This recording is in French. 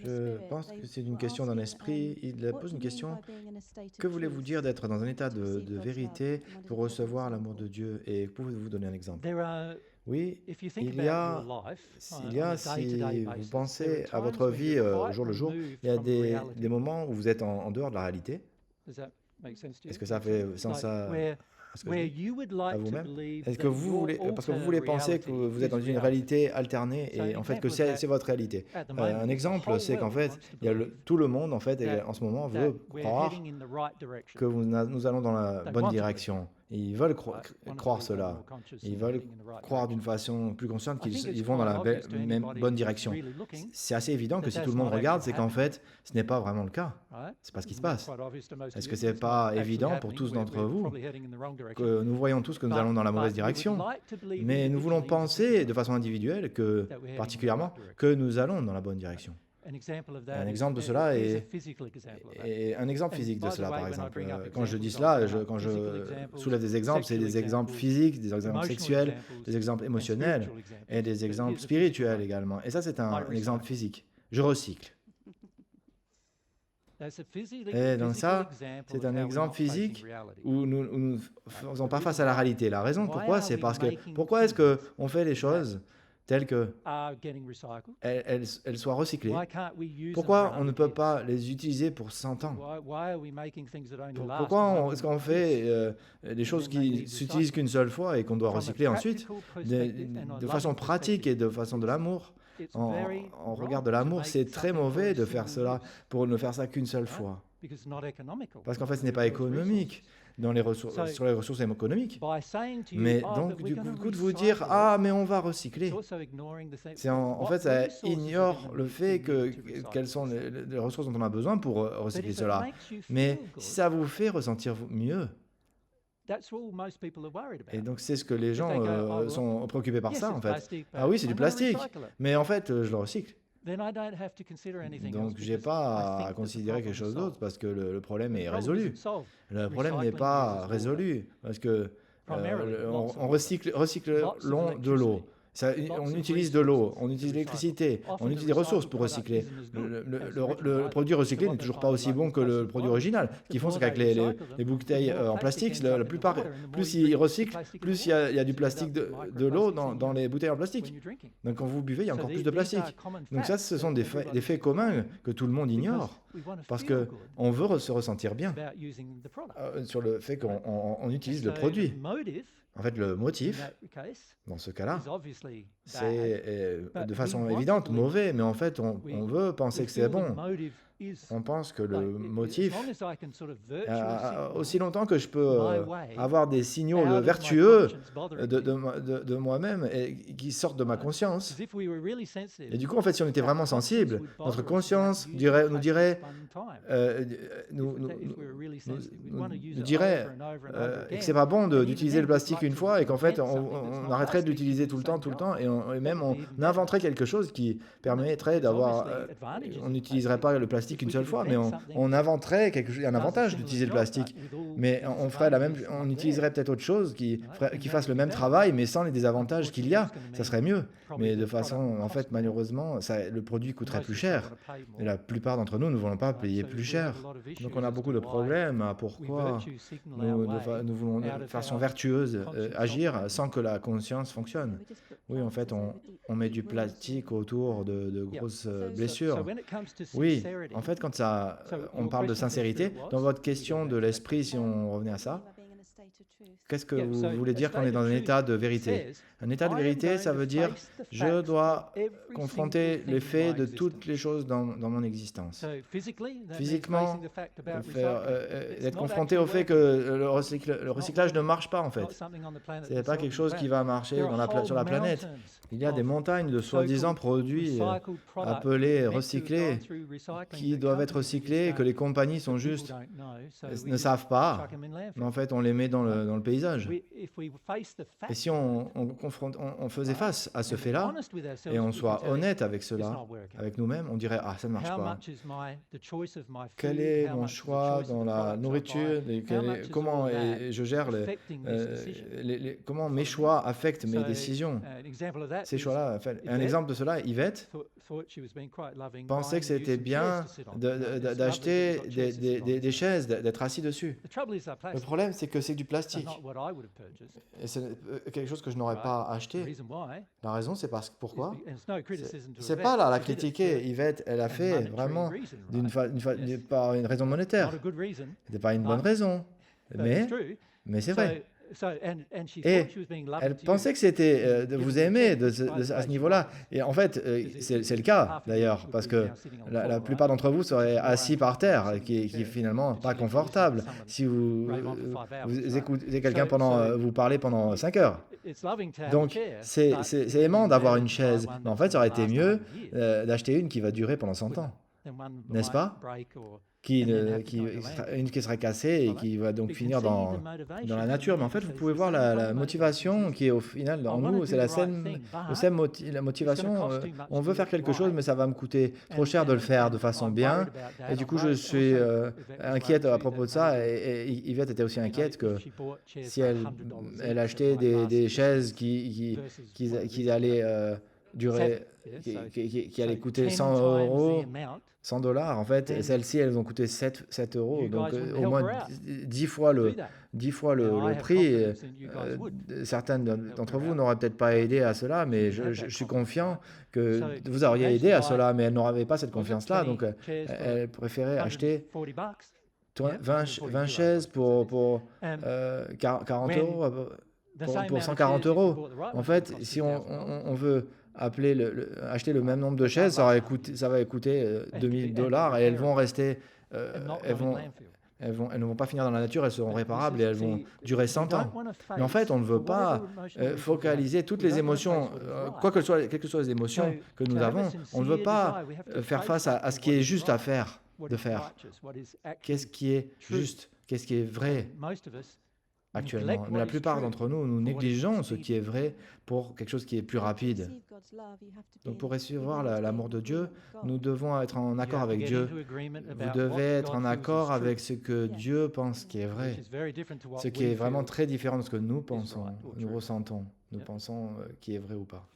Je pense que c'est une question d'un esprit. Il pose une question. Que voulez-vous dire d'être dans un état de vérité pour recevoir l'amour de Dieu? Et pouvez-vous vous donner un exemple? There are, Oui, if you think il y about your a, life il y on a, a day-to-day si vous basis, there are pensez à times votre when vie you're au quite jour le jour, removed il y a from des reality. moments où vous êtes en dehors de la réalité. Does that make sense to Est-ce you? que ça fait sens Like à ce que je where dis, you would à like to vous-même? believe Est-ce que that vous your voulez, parce que vous alter voulez penser que reality vous êtes dans is une reality. réalité alternée So et an en fait que example of c'est that votre réalité. at the Un moment, the exemple, whole c'est qu'en world fait, wants to il y a believe tout le monde en fait that en ce moment that veut we're croire heading in the right direction. que nous allons dans la They bonne want to believe that, direction. Et ils veulent right? Want to croire believe they're cela. more conscious Ils and veulent heading in the right croire d'une direction. façon plus consciente I think qu'ils it's vont dans quite la obvious to même bonne anybody who's direction. really looking C'est assez évident que that si tout that's le monde not regarde, actually c'est qu'en happening, fait, ce n'est pas vraiment le cas. right? C'est pas ce qui se Isn't that passe. quite obvious to most of Est-ce you? que c'est It's not pas actually évident pour happening. tous d'entre We're vous probably heading in the wrong direction. que nous voyons tous que nous allons dans la mauvaise But we would direction, like to believe mais nous voulons individually, penser de façon individuelle que, that we're heading in the particulièrement, right direction. que nous allons dans la bonne direction. An example of Et that un is, exemple de cela here's a est, physical example of that. est un exemple And physique de by the cela, way, par when I exemple. bring up Quand je dis examples, cela, I'll bring up quand physical je examples, soulève des exemples, c'est des sexual exemples examples, physiques, des exemples emotional sexuels, examples, des exemples and émotionnels spiritual examples. et des But exemples here's a physical spirituels one. également. Et ça, c'est I un exemple recycle. physique. Je recycle. That's a Et donc physical ça, example c'est of un how we're exemple not facing physique reality. où nous ne faisons pas face à la réalité. La raison Why pourquoi, are c'est we parce que making pourquoi est-ce things qu'on fait les choses telles qu'elles are getting recycled? elles soient recyclées? Why can't we use them Pourquoi for on ne 100 peut years? pas les utiliser pour 100 ans? Why are we making things that only last Pourquoi one est-ce qu'on year? fait des choses then they qui need s'utilisent qu'une seule fois et qu'on doit From a recycler ensuite? practical De, perspective and a de façon loving pratique perspective, et de façon de l'amour, it's en, very en regard wrong de to l'amour, make c'est très something for mauvais a de faire single cela use, pour ne faire ça qu'une seule right? fois. Because it's not economical Parce qu'en fait, ce for n'est pas those économique resources. sur les ressources économiques. By saying to you, Mais oh, donc, but du we're going to coup, de vous dire, recycle ah, it, mais on va recycler. it's also ignoring the C'est en what fait, ça resources we're ignore gonna le need fait to recycle quelles sont this. les ressources dont on a besoin pour But recycler if it cela. makes you Mais feel good, si ça vous fait ressentir mieux, that's all most people are worried et about. donc c'est ce que les If gens they go, oh, well, sont préoccupés par yes, ça, it's en fait. plastic, Ah but oui, c'est du I'm gonna plastique, recycle it. mais en fait, je le recycle. Then I don't have to consider anything else Donc, j'ai because I pas à think that the considérer quelque problem is chose d'autre solved. parce que le problème The est problem résolu. isn't solved. Le problème n'est Recycling pas uses water. résolu parce que Primarily, lots of on water. recycle Lots of de l'eau. electricity. On Lots of utilise de l'eau, resources on utilise to l'électricité, recycle. Often on the utilise des ressources recycled pour product recycler. isn't as good as the Le original produit either. recyclé So n'est what toujours they pas find aussi with bon que le plastic produit bottles, original. Ce the qu'ils font, c'est more qu'avec they recycle them, les bouteilles the more en plastic plastique, ends up la in the plupart, water, and the more plus you ils drink the recyclent, plastic in the plus water. il y a du So you end plastique up de with l'eau microplastics dans les bouteilles en when plastique. you're drinking. Donc quand vous buvez, il y a So encore plus these de are plastique. common Donc ça, facts ce sont that des faits everybody's communs ignoring que tout le monde because ignore we want to parce feel que good on veut se ressentir bien about using the product. sur le fait qu'on on utilise le So the produit. motive En fait, le in motif, that case dans ce cas-là, is obviously bad, c'est but de we façon want to évidente believe, mauvais, mais en fait, on veut penser we que c'est feel the bon. motive is On pense que like, le as motif, long as I can sort of virtually signal aussi longtemps que je peux my way avoir des signaux out of my vertueux conscience bothering de moi-même et qui sortent de ma conscience. Because if we were really sensitive, Et du coup, en fait, si on était vraiment our conscience sensible, would bother notre us conscience about using nous precious dirait, fun time. nous If we were really sensitive, we'd nous- want to use nous it dirait over and over and over et que again. c'est pas bon And even d'utiliser then, le we'd plastique like une to fois et qu'en fait, invent something that's on not arrêterait de plastic l'utiliser to tout le do the temps, same tout le job. temps, et même That on would be even better. inventerait quelque chose qui permettrait There's d'avoir... obviously advantages on of n'utiliserait plastic. pas le plastique If une we seule could fois, mais invent something on that inventerait un does a avantage similar d'utiliser le job, but plastique. with all Mais the on ferait disadvantages on not utiliserait there. peut-être autre chose Right? qui And fasse that le would be même better. travail, mais sans les désavantages qu'il y a. Unfortunately, it's Ça gonna serait mieux. probably Mais de the product façon, en cost fait, more. malheureusement, le produit coûterait Most plus of us don't cher. want to pay more. Et la plupart d'entre nous ne voulons pas Right? payer So plus we cher. have a lot of issues Donc on a as beaucoup to de why problèmes à we pourquoi virtue signal our way nous voulons de out of façon our vertueuse conscience agir operating. sans que la conscience fonctionne. Oui, en fait, on met du plastique autour de Yeah. grosses So blessures. when it comes to Oui, sincerity, en fait, quand on your parle de question sincérité, considered dans was, votre we go question back de to that. l'esprit, si on revenait à ça, qu'est-ce que Yeah, vous so voulez a dire qu'on est state dans of un truth état de vérité? says, Un état de I am vérité, going ça to veut dire face the je facts dois of every confronter single les thing in faits my de toutes les existence. choses dans mon existence. So physically, that means Physiquement, facing the fact about recycling. It's être not confronté au actually fait working. que le recyclage ne marche pas en It's not fait. something on the planet Ce n'est that's pas solving quelque the chose qui planet. va marcher There are sur la whole planète. mountains Il y a des of montagnes de soi-disant so-called produits recycled products appelés meant to have recyclés gone through recycling qui that doivent être companies just recyclés, que les don't- compagnies sont that people juste don't know, so we ne just savent pas. chuck 'em in landfill. Mais en fait, on les met dans le paysage. Et si on faisait face à ce fait-là, et on soit honnête avec cela, avec nous-mêmes, on dirait, ah, ça ne marche pas. Quel est mon choix dans la nourriture? Comment je gère comment mes choix affectent mes décisions? Ces choix-là, un exemple de cela, Yvette pensait que c'était bien d'acheter des chaises, d'être assis dessus. Le problème, c'est que c'est du plastique. Et c'est quelque chose que je n'aurais pas acheté. La raison, c'est pourquoi? C'est pas là la critiquer. Yvette, elle a fait vraiment par une raison monétaire. C'était pas une bonne raison. Mais c'est vrai. Et elle pensait que c'était de vous aimer à ce niveau-là. Et en fait, c'est le cas d'ailleurs, parce que la plupart d'entre vous seraient assis par terre, qui est finalement pas confortable si vous écoutez quelqu'un vous parler pendant 5 heures. Donc, c'est aimant d'avoir une chaise. Mais en fait, ça aurait été mieux d'acheter une qui va durer pendant 100 ans, n'est-ce pas? Une qui sera cassée et qui va donc finir dans la nature. Mais en fait, vous pouvez voir la motivation qui est au final en nous, c'est la motivation. On veut faire quelque chose, mais ça va me coûter trop cher de le faire de façon bien. Et du coup, je suis inquiète à propos de ça. Et Yvette était aussi inquiète que si elle achetait des chaises qui allaient durer, qui allaient coûter 100 €, 100 $, en fait, celles-ci, elles ont coûté 7 €, donc au moins 10 fois le prix. Certains d'entre vous n'auraient peut-être pas aidé à cela, mais je suis confiant que vous auriez aidé à cela, mais elles n'avaient pas cette confiance-là, donc elles préféraient acheter 20 chaises pour 40 €, pour 140 €. En fait, si on veut acheter le même nombre de chaises, ça va coûter 2000 $ et elles vont rester, elles ne vont pas finir dans la nature, elles seront réparables et elles vont durer 100 ans. Mais en fait, on ne veut pas focaliser toutes les émotions, quelles que soient les émotions que nous avons, on ne veut pas faire face à ce qui est juste à faire, Qu'est-ce qui est juste, qu'est-ce qui est vrai actuellement. Mais la plupart d'entre nous, nous négligeons ce qui est vrai pour quelque chose qui est plus rapide. Donc pour recevoir l'amour de Dieu, nous devons être en accord avec Dieu. Vous devez être en accord avec ce que Dieu pense qui est vrai, ce qui est vraiment très différent de ce que nous pensons, nous ressentons, nous pensons qui est vrai ou pas.